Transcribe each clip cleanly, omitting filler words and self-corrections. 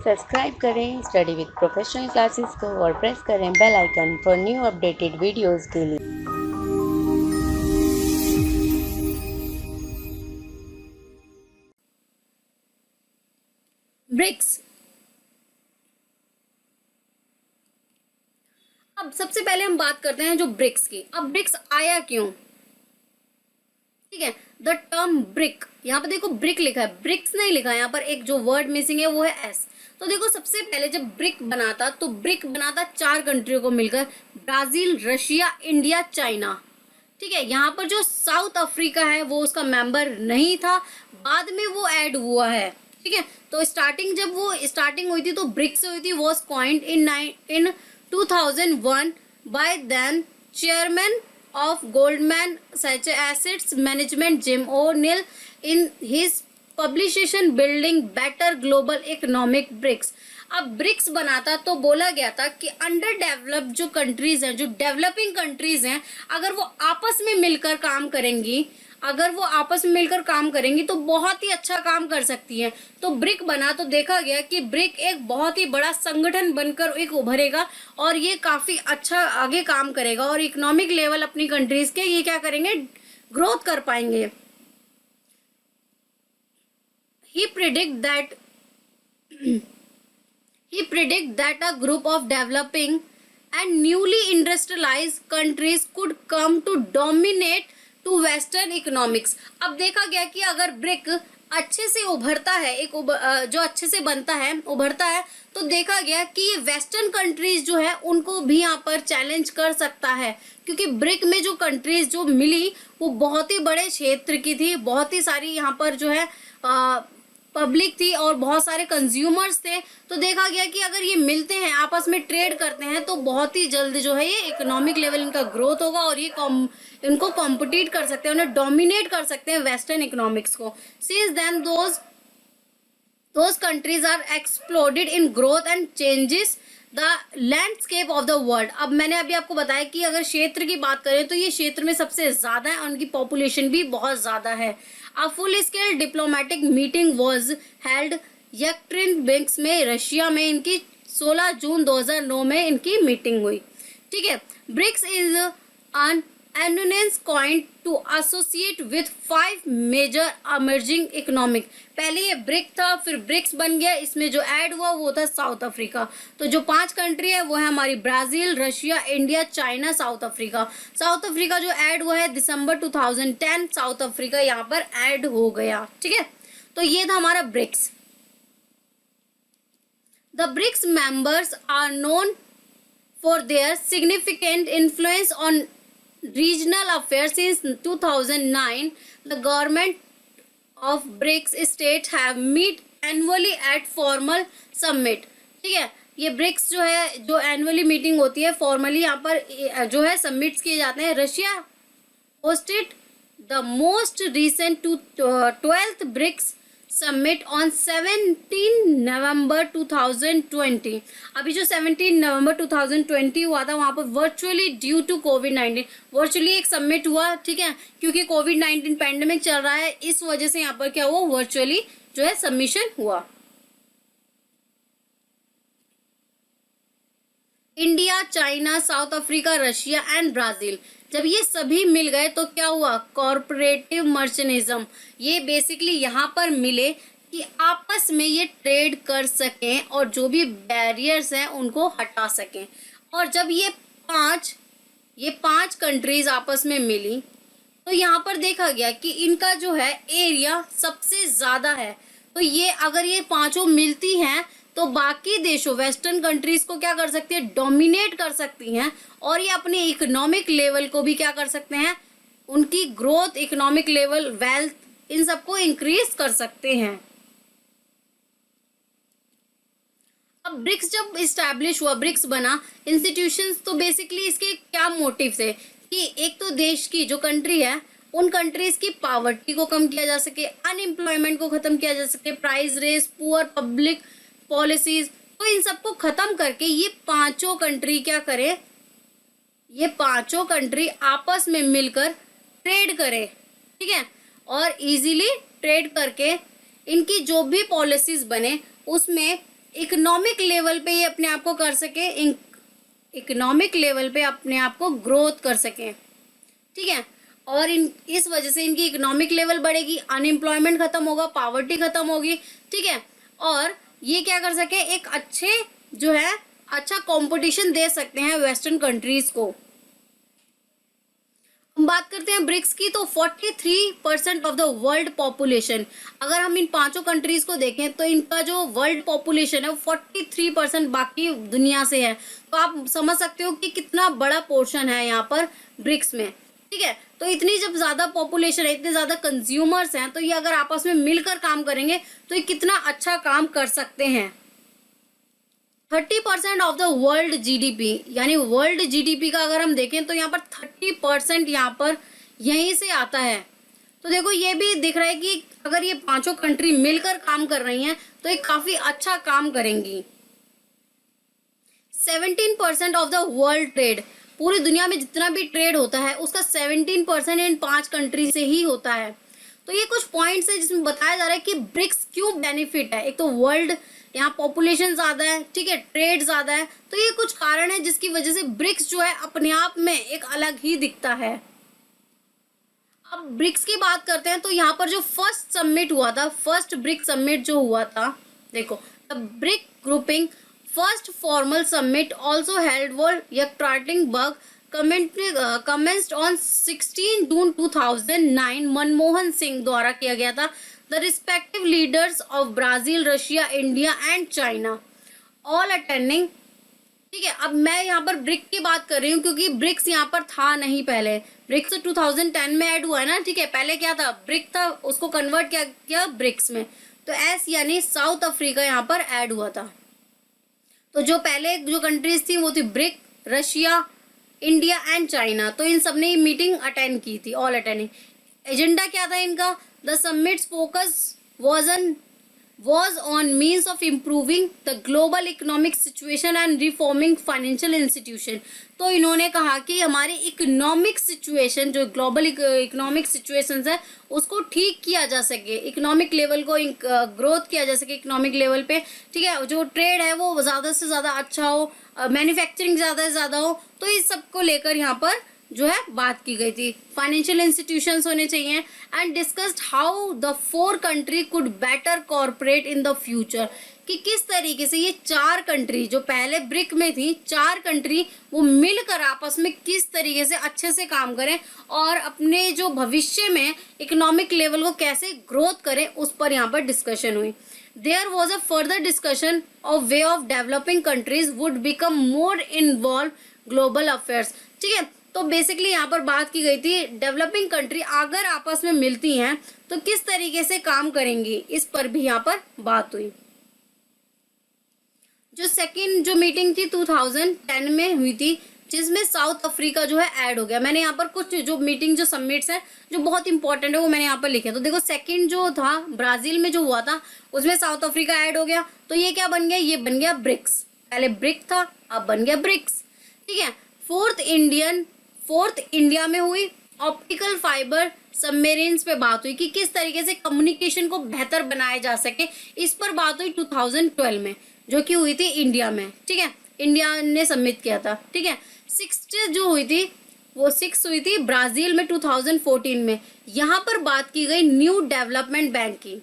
Subscribe करें study with professional classes को और प्रेस करें bell icon for new updated videos के लिए। ब्रिक्स। अब सबसे पहले हम बात करते हैं जो ब्रिक्स की। अब ब्रिक्स आया क्यों? ठीक है, द टर्म ब्रिक, यहाँ पर देखो ब्रिक लिखा है, ब्रिक्स नहीं लिखा है, यहाँ पर एक जो वर्ड मिसिंग है वो है एस। तो देखो सबसे पहले जब ब्रिक बनाता तो ब्रिक बनाता 4 कंट्रियों को मिलकर, ब्राजील, रशिया, इंडिया, चाइना। ठीक है, यहाँ पर जो साउथ अफ्रीका है वो उसका मेंबर नहीं था, बाद में वो ऐड हुआ है। ठीक है, तो जब वो स्टार्टिंग हुई थी तो ब्रिक्स हुई थी, was coined in 2001 by then chairman of Goldman Sachs Assets Management Jim O'Neill in his publication Building Better Global Economic BRICS। अब ब्रिक्स बनाता तो बोला गया था कि अंडर डेवलप्ड जो कंट्रीज हैं, जो डेवलपिंग कंट्रीज हैं, अगर वो आपस में मिलकर काम करेंगी तो बहुत ही अच्छा काम कर सकती हैं। तो ब्रिक बना तो देखा गया कि ब्रिक एक बहुत ही बड़ा संगठन बनकर एक उभरेगा और ये काफी अच्छा आगे काम करेगा और इकोनॉमिक लेवल अपनी कंट्रीज के ये क्या करेंगे, ग्रोथ कर पाएंगे। ही predict that a group of developing and newly industrialized countries could come to dominate to western economics। अब देखा गया कि अगर ब्रिक अच्छे से उभरता है, जो अच्छे से उभरता है तो देखा गया कि ये वेस्टर्न कंट्रीज जो है उनको भी यहाँ पर चैलेंज कर सकता है, क्योंकि ब्रिक में जो कंट्रीज जो मिली वो बहुत ही बड़े क्षेत्र की थी, बहुत ही सारी यहाँ पर जो है पब्लिक थी और बहुत सारे कंज्यूमर्स थे। तो देखा गया कि अगर ये मिलते हैं, आपस में ट्रेड करते हैं तो बहुत ही जल्द जो है ये इकोनॉमिक लेवल इनका ग्रोथ होगा और ये इनको कॉम्पिटिट कर सकते हैं, उन्हें डोमिनेट कर सकते हैं वेस्टर्न इकोनॉमिक्स को। Since then those countries are exploded in growth and changes the landscape of the world। अब मैंने अभी आपको बताया कि अगर क्षेत्र की बात करें तो ये क्षेत्र में सबसे ज़्यादा है और उनकी पॉपुलेशन भी बहुत ज़्यादा है। A full scale diplomatic meeting was held यकटेरिनबर्ग में, रशिया में। इनकी 16 जून 2009 में इनकी मीटिंग हुई। ठीक है, BRICS is an acronym coined to associate with 5 major emerging economic। पहले ये ब्रिक था, फिर ब्रिक्स बन गया, इसमें जो ऐड हुआ वो था साउथ अफ्रीका। तो जो 5 कंट्री है वो है हमारी Brazil, Russia, India, China, South Africa. South Africa जो ऐड हुआ है दिसंबर 2010, साउथ अफ्रीका यहाँ पर ऐड हो गया। ठीक है, तो ये था हमारा BRICS. The BRICS members are known for their significant influence on regional affairs। Since 2009 the government of BRICS states have meet annually at formal summit। ठीक है, ये ब्रिक्स जो है, जो एनुअली मीटिंग होती है फॉर्मली यहाँ पर जो है सबमिट्स किए जाते हैं। Russia hosted the most recent 12th BRICS summit on 17 नवंबर 2020। अभी जो 17 नवंबर 2020 हुआ था वहाँ पर वर्चुअली ड्यू टू कोविड-19 वर्चुअली एक समिट हुआ। ठीक है, क्योंकि कोविड-19 पैंडेमिक चल रहा है, इस वजह से यहाँ पर क्या हुआ, वर्चुअली जो है सबमिशन हुआ। India, China, South Africa, Russia and Brazil, जब ये सभी मिल गए तो क्या हुआ, कॉर्पोरेटिव मर्चेनिज्म। ये बेसिकली यहाँ पर मिले कि आपस में ये ट्रेड कर सकें और जो भी बैरियर्स हैं उनको हटा सकें। और जब ये पांच कंट्रीज आपस में मिली तो यहाँ पर देखा गया कि इनका जो है एरिया सबसे ज़्यादा है। तो ये अगर ये पांचों मिलती हैं तो बाकी देशों, वेस्टर्न कंट्रीज को क्या कर सकती है, डोमिनेट कर सकती हैं और ये अपने इकोनॉमिक लेवल को भी क्या कर सकते हैं, उनकी ग्रोथ, इकोनॉमिक लेवल, वेल्थ, इन सबको इंक्रीज कर सकते हैं। अब ब्रिक्स जब इस्टेब्लिश हुआ, ब्रिक्स बना, इंस्टीट्यूशंस, तो बेसिकली इसके क्या मोटिव थे कि एक तो देश की जो कंट्री है उन कंट्रीज की पॉवर्टी को कम किया जा सके, अनएम्प्लॉयमेंट को खत्म किया जा सके, price rise, poor public policies, तो इन सबको खत्म करके ये पांचों कंट्री क्या करें, ये पांचों कंट्री आपस में मिलकर ट्रेड करें। ठीक है, और इजीली ट्रेड करके इनकी जो भी पॉलिसीज बने उसमें इकोनॉमिक लेवल पे ये अपने आप को कर सके, इकोनॉमिक लेवल पे अपने आप को ग्रोथ कर सकें, ठीक है। और इस वजह से इनकी इकोनॉमिक लेवल बढ़ेगी, अनएम्प्लॉयमेंट खत्म होगा, पॉवर्टी खत्म होगी, ठीक है। और ये क्या कर सके, एक अच्छे जो है अच्छा कंपटीशन दे सकते हैं वेस्टर्न कंट्रीज को। हम बात करते हैं ब्रिक्स की, तो 43% ऑफ द वर्ल्ड पॉपुलेशन, अगर हम इन पांचों कंट्रीज को देखें तो इनका जो वर्ल्ड पॉपुलेशन है वो 43% बाकी दुनिया से है। तो आप समझ सकते हो कि कितना बड़ा पोर्शन है यहाँ पर ब्रिक्स में, ठीक है। तो इतनी जब ज्यादा पॉपुलेशन है, इतने ज्यादा कंज्यूमर्स हैं, तो ये अगर आपस में मिलकर काम करेंगे तो ये कितना अच्छा काम कर सकते हैं। 30% ऑफ द वर्ल्ड जीडीपी, यानी वर्ल्ड जीडीपी का अगर हम देखें तो यहाँ पर 30% यहाँ पर यहीं से आता है। तो देखो ये भी दिख रहा है कि अगर ये पांचों कंट्री मिलकर काम कर रही हैं तो ये काफी अच्छा काम करेंगी। 17% ऑफ द वर्ल्ड ट्रेड, पूरी दुनिया में जितना भी ट्रेड होता है उसका 17% इन 5 कंट्री से ही होता है। तो ये कुछ पॉइंट्स है जिसमें बताया जा रहा है कि ब्रिक्स क्यों बेनिफिट है। एक तो वर्ल्ड, यहाँ पॉपुलेशन ज्यादा है, ठीक है, ट्रेड ज्यादा है, तो ये कुछ कारण है जिसकी वजह से ब्रिक्स जो है अपने आप में एक अलग ही दिखता है। अब ब्रिक्स की बात करते हैं तो यहाँ पर जो फर्स्ट समिट हुआ था, फर्स्ट ब्रिक समिट जो हुआ था, देखो the BRIC grouping first formal summit also held world यekaterinburg commenced on 16 June 2009 Manmohan Singh द्वारा किया गया था। The respective leaders of Brazil, Russia, India and China all attending, ठीक है। अब मैं यहाँ पर ब्रिक की बात कर रही हूँ क्योंकि ब्रिक्स यहाँ पर था नहीं पहले, ब्रिक्स तो 2010 में ऐड हुआ है ना, ठीक है। पहले क्या था, ब्रिक था, उसको कन्वर्ट किया ब्रिक्स में, तो एस यानी साउथ अफ्रीका यहाँ पर ऐड हुआ था। तो जो पहले जो कंट्रीज थी वो थी brick, Russia, India and China, तो इन सब ने मीटिंग अटेंड की थी, ऑल अटेंडिंग। एजेंडा क्या था इनका, the summits focus was on means of improving the global economic situation and reforming financial institution। तो इन्होंने कहा कि हमारी इकोनॉमिक सिचुएशन, जो ग्लोबल इकोनॉमिक सिचुएशंस है उसको ठीक किया जा सके, इकोनॉमिक लेवल को ग्रोथ किया जा सके इकोनॉमिक लेवल पे, ठीक है। जो ट्रेड है वो ज़्यादा से ज़्यादा अच्छा हो, मैन्युफैक्चरिंग ज़्यादा से ज़्यादा हो, तो इस सब को लेकर यहाँ पर जो है बात की गई थी। फाइनेंशियल इंस्टीट्यूशंस होने चाहिए and discussed how the 4 country could better corporate in the future, कि किस तरीके से ये 4 कंट्री जो पहले ब्रिक में थी, 4 कंट्री वो मिलकर आपस में किस तरीके से अच्छे से काम करें और अपने जो भविष्य में इकोनॉमिक लेवल को कैसे ग्रोथ करें, उस पर यहाँ पर डिस्कशन हुई। There was a further discussion of way of developing countries would become more involved global affairs, ठीक है। तो बेसिकली यहाँ पर बात की गई थी डेवलपिंग कंट्री अगर आपस में मिलती हैं तो किस तरीके से काम करेंगी, इस पर भी यहाँ पर बात हुई। जो सेकंड जो मीटिंग थी 2010 में हुई थी, जिसमें साउथ अफ्रीका जो है ऐड हो गया। मैंने यहाँ पर कुछ जो मीटिंग जो समिट्स हैं जो बहुत इंपॉर्टेंट है वो मैंने यहाँ पर लिखे। तो देखो सेकंड जो था ब्राजील में जो हुआ था उसमें साउथ अफ्रीका ऐड हो गया, तो ये क्या बन गया, ये बन गया ब्रिक्स। पहले ब्रिक था, अब बन गया ब्रिक्स, ठीक है। फोर्थ इंडिया में हुई ऑप्टिकल फाइबर सबमेरीन्स पे बात हुई कि किस तरीके से कम्युनिकेशन को बेहतर बनाया जा सके, इस पर बात हुई 2012 में, जो कि हुई थी इंडिया में, ठीक है। इंडिया ने सबमिट किया था, ठीक है। 6 जो हुई थी वो 6 हुई थी ब्राजील में 2014 में। यहाँ पर बात की गई न्यू डेवलपमेंट बैंक की।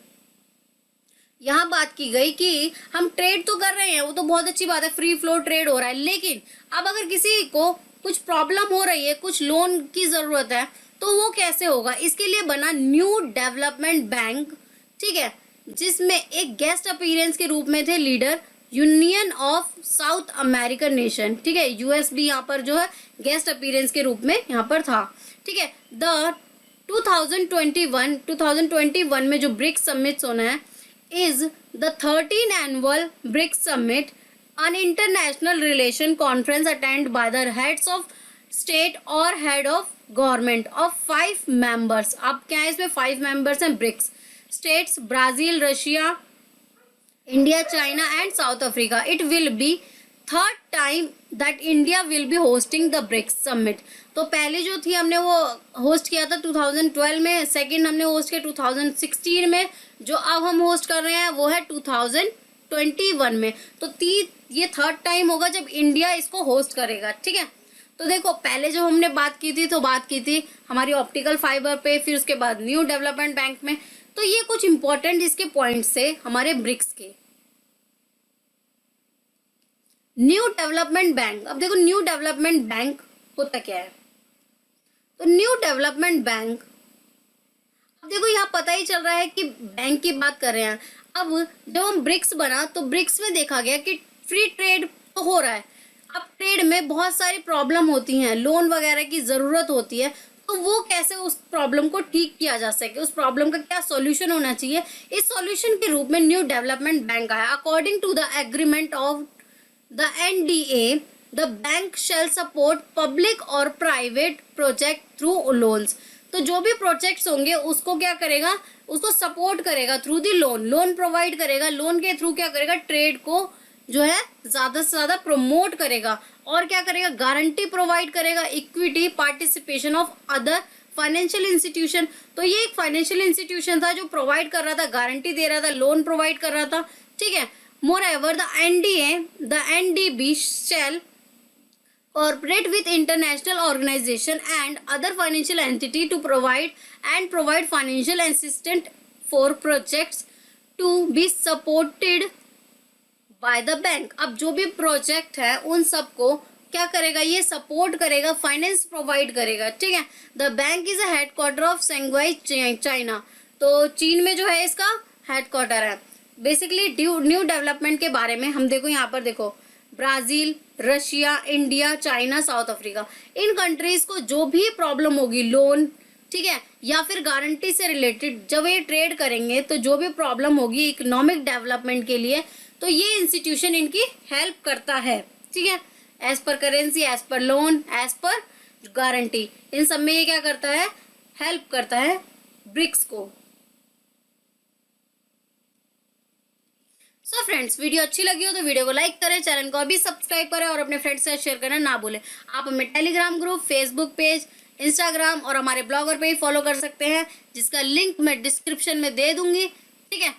यहाँ बात की गई कि हम ट्रेड तो कर रहे हैं, वो तो बहुत अच्छी बात है, फ्री फ्लो ट्रेड हो रहा है, लेकिन अब अगर किसी को कुछ प्रॉब्लम हो रही है, कुछ लोन की जरूरत है, तो वो कैसे होगा, इसके लिए बना न्यू डेवलपमेंट बैंक, ठीक है, जिसमें एक गेस्ट अपीयरेंस के रूप में थे leader union of south American nation, ठीक है। यूएस भी यहाँ पर जो है गेस्ट अपीयरेंस के रूप में यहाँ पर था, ठीक है। द 2021 में जो ब्रिक्स समिट होना है is the 13th annual BRICS Summit, an international relation conference attended by the heads of state or head of government of 5 members। अब क्या है इसमें 5 members हैं BRICS states, Brazil, Russia, India, China and South Africa। It will be 3rd time that India will be hosting the BRICS Summit। तो पहले जो थी हमने वो होस्ट किया था 2012 में, सेकंड हमने होस्ट किया 2016 में, जो अब हम होस्ट कर रहे हैं वो है 2021 2021 में। तो ये थर्ड टाइम होगा जब इंडिया इसको होस्ट करेगा, ठीक है। तो देखो पहले जो हमने बात की थी, तो बात की थी हमारी ऑप्टिकल फाइबर पे, फिर उसके बाद न्यू डेवलपमेंट बैंक में। तो ये कुछ इंपॉर्टेंट इसके पॉइंट्स से हमारे ब्रिक्स के। न्यू डेवलपमेंट बैंक, अब देखो न्यू डेवलपमेंट बैंक होता क्या है। तो न्यू डेवलपमेंट बैंक, अब देखो यहाँ पता ही चल रहा है कि बैंक की बात कर रहे हैं। अब जब हम ब्रिक्स बना तो ब्रिक्स में देखा गया कि फ्री ट्रेड तो हो रहा है। अब ट्रेड में बहुत सारी प्रॉब्लम होती हैं, लोन वगैरह की ज़रूरत होती है, तो वो कैसे उस प्रॉब्लम को ठीक किया जा सके, उस प्रॉब्लम का क्या सॉल्यूशन होना चाहिए, इस सॉल्यूशन के रूप में न्यू डेवलपमेंट बैंक आया। According to the agreement of the NDA, the bank shall support public और प्राइवेट प्रोजेक्ट थ्रू लोन्स। तो जो भी प्रोजेक्ट्स होंगे उसको क्या करेगा, उसको सपोर्ट करेगा through the loan, loan provide करेगा, लोन के थ्रू क्या करेगा, ट्रेड को जो है ज़्यादा से ज़्यादा प्रमोट करेगा, और क्या करेगा, गारंटी प्रोवाइड करेगा, equity participation of other financial institution. तो ये एक फाइनेंशियल इंस्टीट्यूशन था जो प्रोवाइड कर रहा था, गारंटी दे रहा था, लोन प्रोवाइड कर रहा था, ठीक है। मोreover the NDB shall cooperate with international organization and other financial entity to provide financial assistance for projects to be supported by the bank। अब जो भी प्रोजेक्ट है उन सबको क्या करेगा, ये सपोर्ट करेगा, फाइनेंस प्रोवाइड करेगा, ठीक है। The bank is a headquarter of Shanghai China. तो चीन में जो है इसका हेडक्वार्टर है। बेसिकली न्यू डेवलपमेंट के बारे में हम देखो, यहाँ पर देखो Brazil, Russia, India, China, South Africa, इन कंट्रीज को जो भी प्रॉब्लम होगी लोन, ठीक है, या फिर गारंटी से रिलेटेड, जब ये ट्रेड करेंगे तो जो भी प्रॉब्लम होगी इकोनॉमिक डेवलपमेंट के लिए, तो ये इंस्टीट्यूशन इनकी हेल्प करता है, ठीक है। As per currency, as per loan, as per guarantee, इन सब में ये क्या करता है, हेल्प करता है ब्रिक्स को। सो फ्रेंड्स, वीडियो अच्छी लगी हो तो वीडियो को लाइक करें, चैनल को अभी सब्सक्राइब करें और अपने फ्रेंड्स से शेयर करना ना भूलें। आप हमें Telegram group, Facebook page, Instagram और हमारे ब्लॉगर पे ही फॉलो कर सकते हैं, जिसका लिंक मैं डिस्क्रिप्शन में दे दूंगी, ठीक है।